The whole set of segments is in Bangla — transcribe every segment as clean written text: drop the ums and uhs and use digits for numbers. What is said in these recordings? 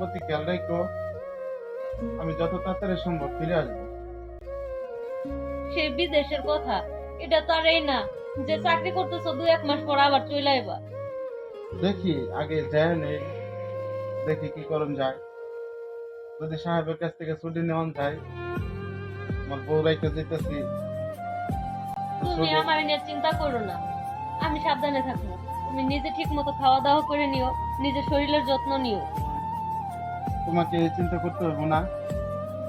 প্রতি খেয়াল রেখো। আমি যত তাড়াতাড়ি সম্ভব ফিরে আসবো। সে বিদেশের কথা, এটা তো আর এই না যে চাকরি করতেছো 2-1 মাস পর আবার চলে আইবা। দেখি আগে যায় নেই, দেখি কি করণ যায়। যদি সাহেবের কাছ থেকে ছুটি নেওয়ান যায়, আমার বউ রাইকে যেতেছি। তুমি আমার নিয়ে চিন্তা করো না, আমি সাবধানে থাকবো। তুমি নিজে ঠিক মতো খাওয়া দাওয়া করে নিও, নিজের শরীরের যত্ন নিও। তোমাকে এই চিন্তা করতে হবে না,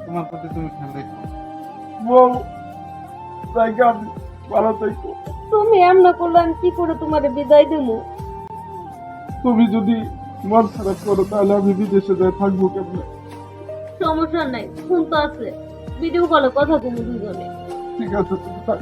তোমার প্রতি তুমি খেয়াল রেখো। বউ জায়গা ভালো থাকো। তুমি এমন করলে আমি কি করে তোমার বিদায় দেবো? তুমি যদি মন খারাপ করো তাহলে আমি বিদেশে যাই থাকবো কেমন? সমস্যা নাই, ফোন তো আছে, ভিডিও কলে কথা তুমি দুজনে। ঠিক আছে, তুমি থাক।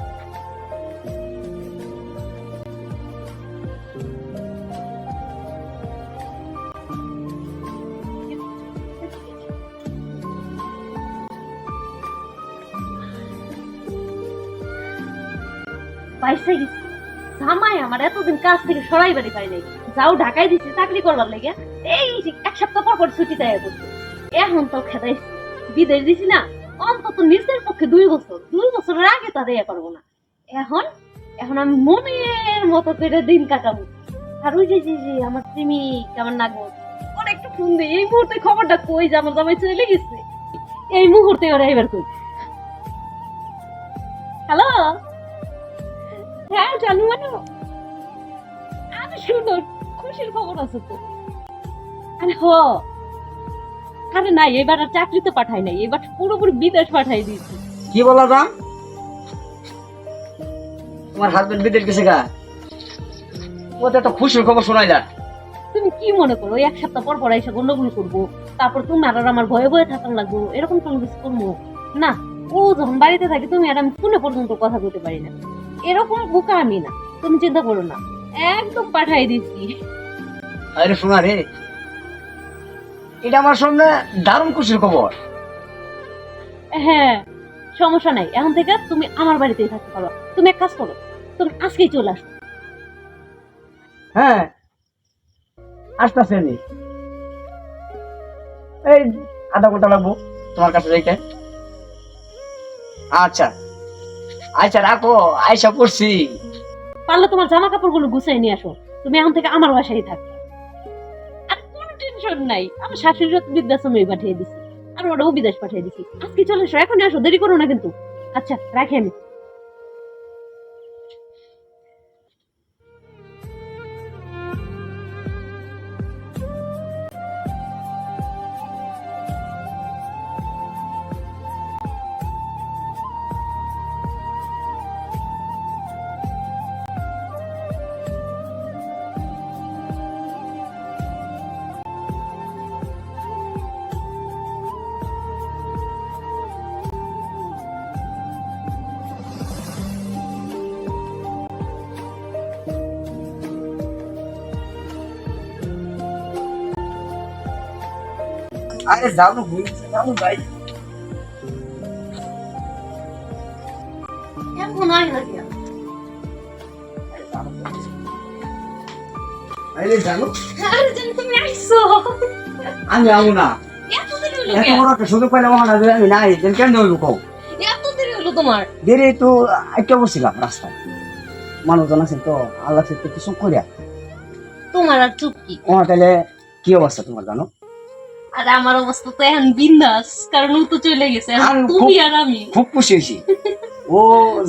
পাইছে গেছি জামাই আমার এতদিন কাজ থেকে সরাই বাড়ি পাই নাই। যাও ঢাকায় দিছি চাকরি করবার লেগে, এই 1 সপ্তাহ পর পর ছুটি দেয় করছে। এখন তো খেদাইছি, বিদেশ দিছি না, অন্তত নিজের পক্ষে 2 বছরের আগে তো দেয়া পারবো না। এখন এখন আমি মনের মতো করে দিন কাটাবো। আর ওই যে আমার প্রেমিক আমার নাগর, ওর একটু ফোন দিই এই মুহূর্তে খবরটা কই যে আমার জামাই চলে গেছে, এই মুহূর্তে ওরা এবার কই। হ্যালো, হ্যাঁ জানু আমি শুনো, খুশির খবর আছে তো। আরে আরে নাই, এবার আর চাকরিতে পাঠাই নাই, এবার পুরোপুরি বিদেশ পাঠাই দিয়েছি। কি বলা দাম? তোমার হাজবেন্ড বিদেশ গেছে গা? ওটা তো খুশির খবর শোনাইলা। তুমি কি মনে করো 1 সপ্তাহ পর পর এসে গন্ডগোল করবো, তারপর তুমি আর আমার ভয়ে ভয়ে থাকার লাগবো, এরকম কোনো কিছু করবো না। ও যখন বাড়িতে থাকে তুমি আর আমি ফোনে পর্যন্ত কথা বলতে পারি না, এরকম বোকা আমি না, তুমি চিন্তা করো না, একদম পাঠাই দিচ্ছি। আরে শোনা রে, এটা আমার সামনে দারুণ খুশির খবর। হ্যাঁ সমস্যা নাই, এখন থেকে তুমি আমার বাড়িতেই থাকতে পারো। তুমি এক কাজ করো, তুমি আজকেই চলে আসো। হ্যাঁ আসতেছে আমি, এই আধা ঘন্টা লাগবো তোমার কাছে যাইতে। আচ্ছা আচ্ছা রাখো, আয়সা পড়ছি। পারলে তোমার জামা কাপড় গুলো গুছিয়ে নিয়ে আসো, তুমি এখন থেকে আমার বাসায় থাকবে। আর কোনো টেনশন নাই, আমার শাশুড়িরা তো বৃদ্ধাশ্রমে পাঠিয়ে দিছি, আর ওরাও বিদেশ পাঠিয়ে দিছি। আজকে চলে এসো, এখনই আসো, দেরি করো না কিন্তু। আচ্ছা রাখি আমি। আরে জানো জানো ভাই, এখন আয় না কেন? আরে জানো আরে জানি তুমি আইছো, আমি আমু না। এত দেরি হলো এত কেন? বড় একটা সুযোগ পাইলে মহানা আমি নাই, কেন হইব কও? এত দেরি হলো তোমার? দেরি তো একটা বসছিলাম রাস্তায়, মানুষজন আছে তো, আল্লাহ থেকে কিছু করিয়া। তোমার আর চুপ কি? ও তাহলে কি অবস্থা তোমার জানো? আর আমার অবস্থা তো এখন বিন্দাস, কারণ ও তো চলে গেছে, এখন আমি তুমি আর আমি। খুব খুশি হয়েছি, ও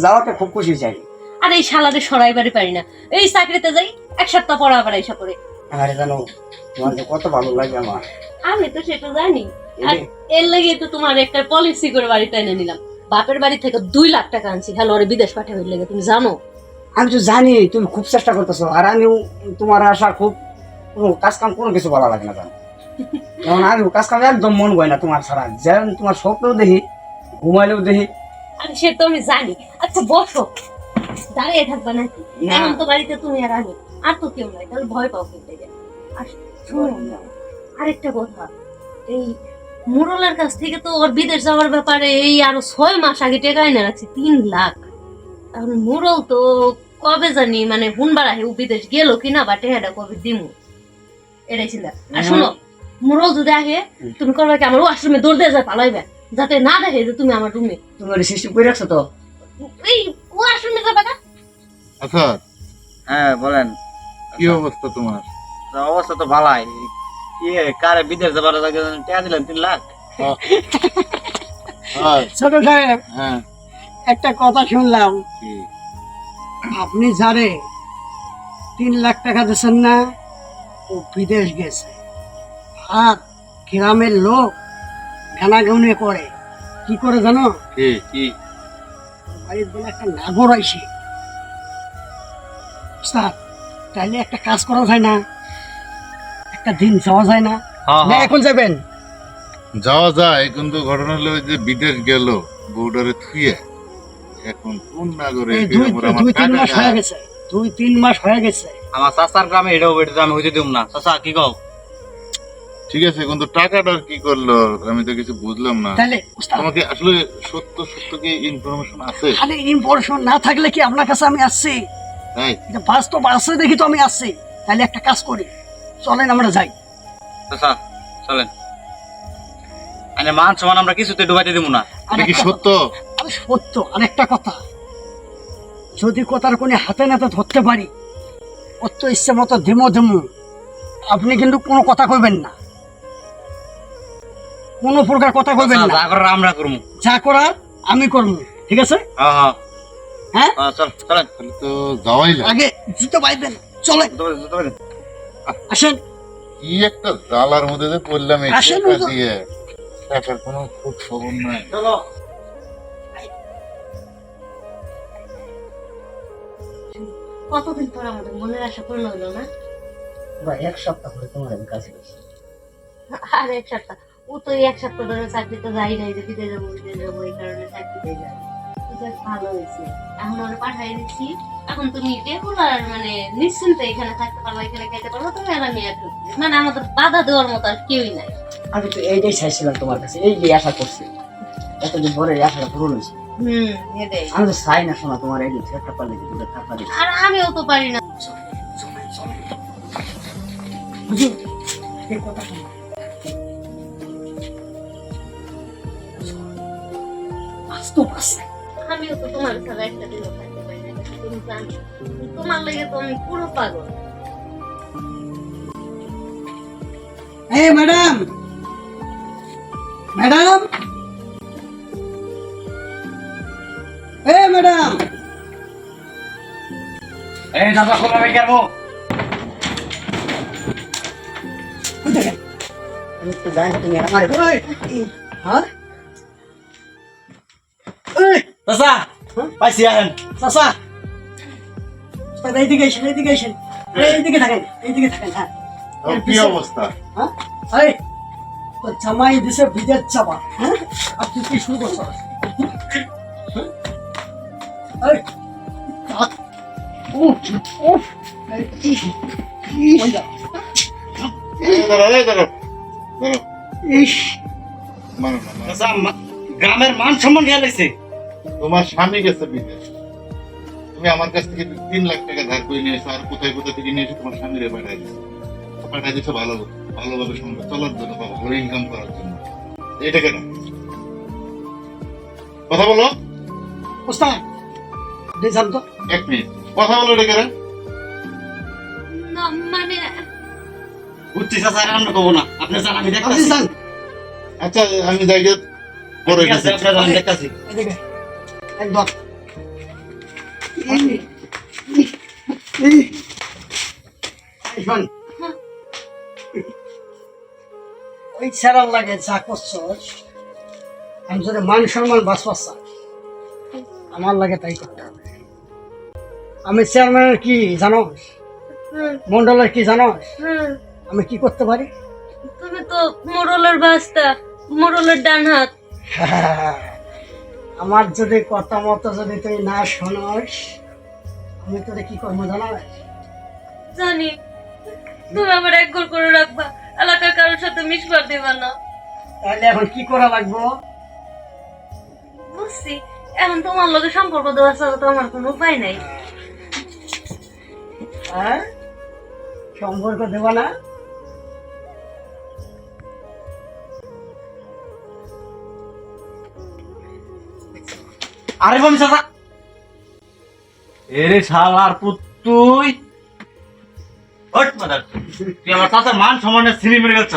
যাওয়াতে খুব খুশি হয়েছি। আর এই শালারে সরাই বাড়ি পারি না, এই চাকরিতে যাই 1 সপ্তাহ পর আবার আইসা করে। আরে জানো তোমার যে কত ভালো লাগে আমার। আমি তো সেটা জানি, আর এর লাগি তো তোমার একটা পলিসি করে বাড়িতে এনে নিলাম। বাপের বাড়ি থেকে 2 লাখ টাকা আনছি খালি ওরে বিদেশ পাঠাবে লাগে, তুমি জানো? আমি তো জানি তুমি খুব চেষ্টা করতেছো, আর আমিও তোমার আশা খুব, কোনো কাজ কাম কোনো কিছু ভালো লাগে না জানো। যেমন আমি কাজ কাম একদম মন বয় না তোমার ছাড়া, যেমন তোমার স্বপ্নেও দেখি, ঘুমাইলেও দেখি। আর সে তো আমি জানি। আচ্ছা বসো, দাঁড়িয়ে থাকবা নাকি? না। এখন তো বাড়িতে তুমি আর আমি, আর তো কেউ নাই, তাহলে ভয় পাও কিন্তু। আর শোনো, আরেকটা কথা, এই মুরলের কাছ থেকে তো ওর বিদেশ যাওয়ার ব্যাপারে এই আরো 6 মাস আগে টাকা এনে রাখছি 3 লাখ। এখন মুরল তো কবে জানি মানে হুনবার আহে ও বিদেশ গেল কিনা বা টেহাটা কবে দিমু, এটাই চিন্তা। আর শোনো, মোরল যদি আগে তুমি করবে কি আমার ওয়াশরুমে দৌড় দিয়ে যায় পালাইবে, যাতে না দেখে যে তুমি আমার রুমে তুমি ওর সিস্টেম করে রাখছো তো? এই ওয়াশরুমে যাবে না। আচ্ছা, হ্যাঁ বলেন। কি অবস্থা তোমার? অবস্থা তো ভালাই। কি কারে বিদেশ যাবার আগে টাকা দিলেন 3 লাখ। হ্যাঁ, ছোট সাহেব, হ্যাঁ, একটা কথা শুনলাম, কি? আপনি যারে 3 লাখ টাকা দিচ্ছেন না, ও বিদেশ গেছে। আর গ্রামের লোক গানাগুনে করে, কি করে জানো? কি? বাড়ির বলে একটা নাগর আইসে। স্যার, তাইলে একটা কাজ করা যায় না? একটা দিন যাওয়া যায় না? না এখন যাবেন? যাওয়া যায়, কিন্তু ঘটনা হলো ওই যে বিদেশ গেল বউডারে থুয়ে, এখন কোন নাগরে এই 2-3 মাস হয়ে গেছে, 2-3 মাস হয়ে গেছে। আমার চাচার গ্রামে এটাও বেটে আমি হইতে দিব না। চাচা কি কও? ঠিক আছে, কিন্তু টাকাটা কি করলো আমি তো কিছু বুঝলাম না। তাহলে উস্তাদ, তোমাকে আসলে সত্য কি ইনফরমেশন আছে? খালি ইনফরমেশন না থাকলে কি আপনার কাছে আমি আসছি? তাই এটা বাস্তব আছে দেখি তো আমি আসছি। তাহলে একটা কাজ করি, চলেন আমরা যাই। চাচা চলেন। আরে মান সমান আমরা কিছুতে ডুবাইতে দিব না। এটা কি সত্য? আরে সত্য। আর একটা কথা, যদি কথার কোনে হাতে নাতে ধরতে পারি, ওর তো ইচ্ছে মতো ধেমো। আপনি কিন্তু কোনো কথা কইবেন না, কোনো প্রকার কথা কইবেন চাচা, না। যা করার আমরা করবো। যা করার আমি করবো, ঠিক আছে? হ্যাঁ হ্যাঁ হ্যাঁ, চল চলেন। তাহলে তো যাওয়াই লাগে। আগে জুতো বাইবেন, চলেন আসেন। কি একটা জ্বালার মধ্যে যে পড়লাম এই আসেন টাকা তো। দিয়ে, টাকার কোনো খুব খবর নাই। চলো। কতদিন পর আমাদের মনের আশা পূর্ণ হলো না? ভাই 1 সপ্তাহ হলো তোমার আমি কাছে গেছি। আর 1 সপ্তাহ, ও তো 1 সপ্তাহ ধরে চাকরিতে যাই নাই, যে বিদেশ যাবো এই কারণে চাকরিতে যাই। ভালো হয়েছে, এখন ওরা পাঠাই দিচ্ছি। এখন তুমি রেগুলার মানে নিশ্চিন্তে এখানে থাকতে পারবো, এখানে খেতে পারবো তুমি আর আমি একটু, মানে আমাদের বাধা দেওয়ার মতো আর কেউই নাই। আমি তো এইটাই চাইছিলাম তোমার কাছে, এই যে আশা করছি, এতদিন পরে এই আশাটা পূরণ হয়েছে। এটাই। আমি তো চাই না শোনা তোমার এই একটা পারলে দূরে থাকা দিচ্ছি। আর আমিও তো পারি না। হুজুর, এই কথা শুনুন। বাস্তব আছে। আমিও তো তোমার ছাড়া একটা দিনও থাকতে পারি না, তুমি জানো। তোমার লেগে তো আমি পুরো পাগল। এই ম্যাডাম, ম্যাডাম, এই ম্যাডাম, এই চাচা খোলা ভাই করবো। ওই দেখেন। আমি তো জানি না তুমি আমার এই, হ্যাঁ? এই, চাচা পাইছি আহেন। চাচা, ওস্তাদ, এইদিকে এসেন, এইদিকে এসেন। এইদিকে থাকেন, এইদিকে থাকেন। হ্যাঁ, তোর কি অবস্থা? হ্যাঁ? এই, তোর জামাই দিছে বিদেশ যাবা, হ্যাঁ? আর তুই কি শুরু করছ? এই, থাক। উফ, উফ, এই, ওই যা। এই দাঁড়া, দাঁড়া। ইস, মানো না, মানো না। চাচা গ্রামের মান সম্মান খেয়াল হয়েছে। তোমার স্বামী গেছে বিদেশ, তুমি আমার কাছ থেকে 3 লাখ টাকা ধার করে নিয়েছো, আর কোথায় থেকে নিয়েছো তোমার স্বামীরে পাঠাই দিচ্ছ ভালোভাবে সংসার চলার জন্য বা ভালো ইনকাম করার জন্য। এটা কেন? কথা বলো। ওস্তাদ, দিয়েছেন তো? 1 মিনিট কথা বলো। এটা কেন? না মানে বুঝছি চাচা, আর আমরা কবো না। আপনি চান আমি আপনি দেখতেছি। যান, আচ্ছা, আমি যাই গে পরে ঠিক আছে, গেছি। আপনার আমি দেখতেছি। এদিকে, একদম। এই, শোন, ওই ছেড়ার লাগে যা করছস, আমি যদি মান সম্মান বাঁচবার চাই, আমার লাগে তাই করতে হবে। আমি চেয়ারম্যানের কি জানোস, মন্ডলের কি জানোস, আমি কি করতে পারি? তুমি তো মোরলের বাস্তা, মোরলের ডান হাত। আমার যদি কথা মতো যদি তুই না শোনস, আমি তোরে কি করবো জানাস? জানি, তুমি আমার এক গোল করে রাখবা, এলাকার কারোর সাথে মিশবার দেবা না। তাহলে এখন কি করা লাগবো? বুঝছি, এখন তোমার লগে সম্পর্ক দেওয়া ছাড়া তো আমার কোনো উপায় নাই। হ্যাঁ, সম্পর্ক দেবা না? আরে বামি চাচা এরে শালার পুত তুই ওঠ মাদার তুই আমার চাচার মান সম্মানের সিঁড়ি মেরে গেছ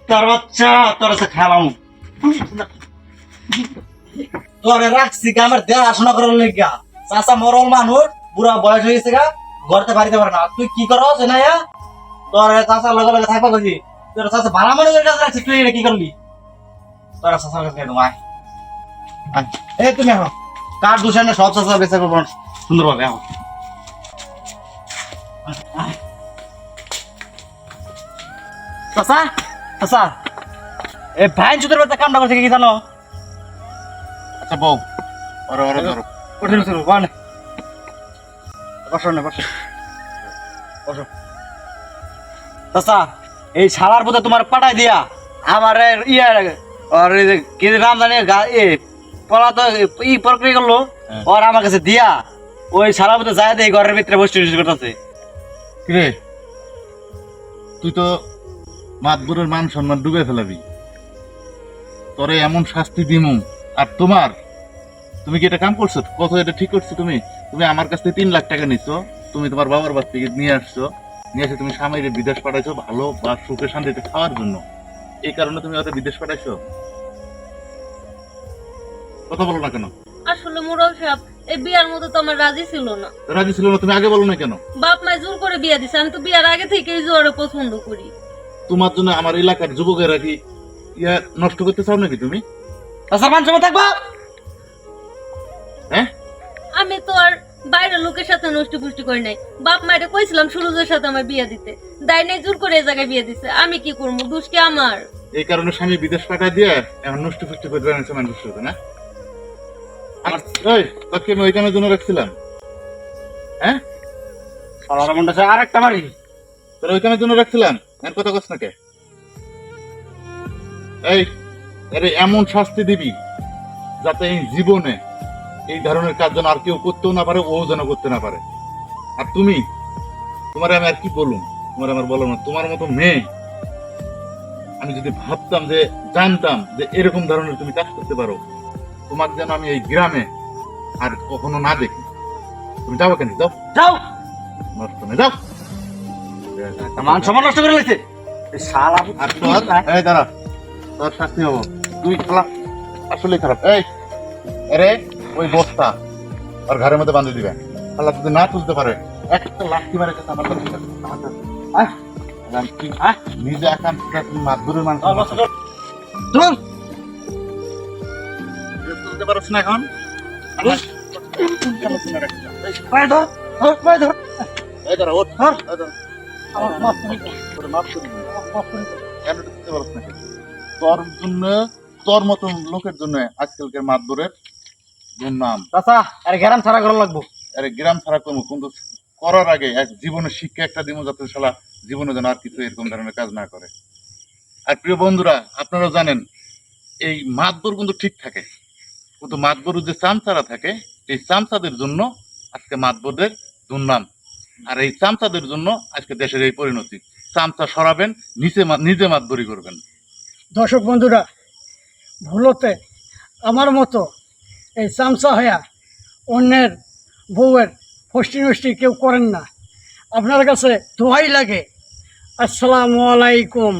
তোর বাচ্চা তোর কাছে খেলাম তোরে রাখছি কি আমার দেখাশোনা করার লেগা চাচা মরল মানুষ বুড়া বয়স হয়েছে গা ঘরতে বাড়িতে পারে না তুই কি করস না তোর চাচার লগে লগে থাকবা কইছি তোর চাচা ভাড়া মানুষের কাছে রাখছিস তুই এটা কি করলি তোর চাচার কাছে তোমায় এই তুমি এখন কার দূষণে সব চাচা বেঁচে করবো সুন্দরভাবে এখন চাচা চাচা এ ভাই জুতোর বাচ্চা কামটা করছে কি জানো আচ্ছা বউ ওরে ওরে ধরো কঠিন ছিল কোন বসো না বসো বসো চাচা এই শালার পথে তোমার পাঠাই দিয়া আমার ইয়া আর কি নাম জানি পলা তো প্রক্রিয়া করলো আর আমার কাছে দিয়া ওই শালার পথে যায় দেয় ঘরের ভিতরে বসে করতেছে কিরে তুই তো মাতবরের মান সম্মান ডুবে ফেলাবি তোরে এমন শাস্তি দিমু আর তুমি কি এটা কাম করছো কত এটা ঠিক করছো তুমি তুমি আমার কাছ থেকে 3 লাখ টাকা নিছো তুমি তোমার বাবার বাড়ি থেকে নিয়ে আসছো নিয়ে এসে তুমি স্বামীরে বিদেশ পাঠাইছো ভালো বা সুখে শান্তিতে খাওয়ার জন্য এই কারণে তুমি ওদের বিদেশ পাঠাইছো কথা বলো না কেন আসলে মোড়ল সাহেব এই বিয়ার মতো তো আমার রাজি ছিল না। রাজি ছিল না তুমি আগে বলো না কেন বাপ মায় জোর করে বিয়া দিছে, আমি তো বিয়ার আগে থেকেই জোরে পছন্দ করি। তোমার জন্য আমার এলাকার যুবকেরা কি ইয়া নষ্ট করতে চাও নাকি তুমি চাচার মান সম্মান থাকবা হ্যাঁ আমি তো আর বাইরের লোকের সাথে নষ্ট পুষ্টি করি নাই। বাপ মায়ের কইছিলাম সুরজের সাথে আমার বিয়া দিতে, দায় নাই জোর করে এই জায়গায় বিয়া দিছে। আমি কি করবো, দোষ কি আমার? এই কারণে স্বামী বিদেশ পাঠায় দিয়ে এখন নষ্ট ফুষ্টি করে বেড়াচ্ছে মানুষ সাথে না এই তোকে আমি ওইখানের জন্য রাখছিলাম হ্যাঁ শালার মনটা আর একটা মারি তোর ওইখানের জন্য রাখছিলাম এর কথা কস না কে এই আরে এমন শাস্তি দিবি যাতে এই জীবনে এই ধরনের কাজ যেন আর কেউ করতেও না পারে ও যেন করতে না পারে। আর তুমি তোমার আমি আর কি বলুম, তোমার আমার বলো না, তোমার মতো মেয়ে আমি যদি ভাবতাম যে জানতাম যে এরকম ধরনের তুমি কাজ করতে পারো, তোমাকে যেন আমি এই গ্রামে আর কখনো না দেখি। তুমি যাবো কেন? যাও যাও নষ্ট নেই, যাও। মান সম্মান নষ্ট করে লেছে শালা আর তোর এই দাঁড়া, তোর শাস্তি হবো। তুই খারাপ, আসলে খারাপ। এই আরে ওই বস্তা আর ঘরের মধ্যে বাঁধে দিবে, আল্লাহ যদি না তুলতে পারে একটা লাঠি মারে কাছে আমার কাছে নিজে একান তুমি মাতবরের মানুষ তুলতে পারছ না এখন। পায়ে ধর পায়ে ধর এই দাঁড়া, ওঠ, ধর। এই দাঁড়া। আমার মাফ করে দাও, তোরে মাফ করে দিবো। মাফ করে দাও। কেন তুলতে পারছ না? তোর জন্য, তোর মতন লোকের জন্য আজকালকার মাতবরের দুর্নাম। চাচা আরে গ্রাম ছাড়া করা লাগবো। আরে গ্রাম ছাড়া করবো, কিন্তু করার আগে এক জীবনের শিক্ষা একটা দিব, যাতে শালা জীবনে যেন আর কিছু এরকম ধরনের কাজ না করে। আর প্রিয় বন্ধুরা, আপনারা জানেন এই মাতবর কিন্তু ঠিক থাকে, কিন্তু মাতবর যে চামচারা থাকে, এই চামচাদের জন্য আজকে মাতবরদের দুর্নাম। আর এই চামচাদের জন্য আজকে দেশের এই পরিণতি। চামচা সরাবেন, নিজে মাতবরি করবেন। দর্শক বন্ধুরা, ভুলতে আমার মতো এই চামচা হইয়া অন্যের বউয়ের ফষ্টি নষ্টি কেউ করেন না। আপনার কাছে দোহাই লাগে। আসসালামু আলাইকুম।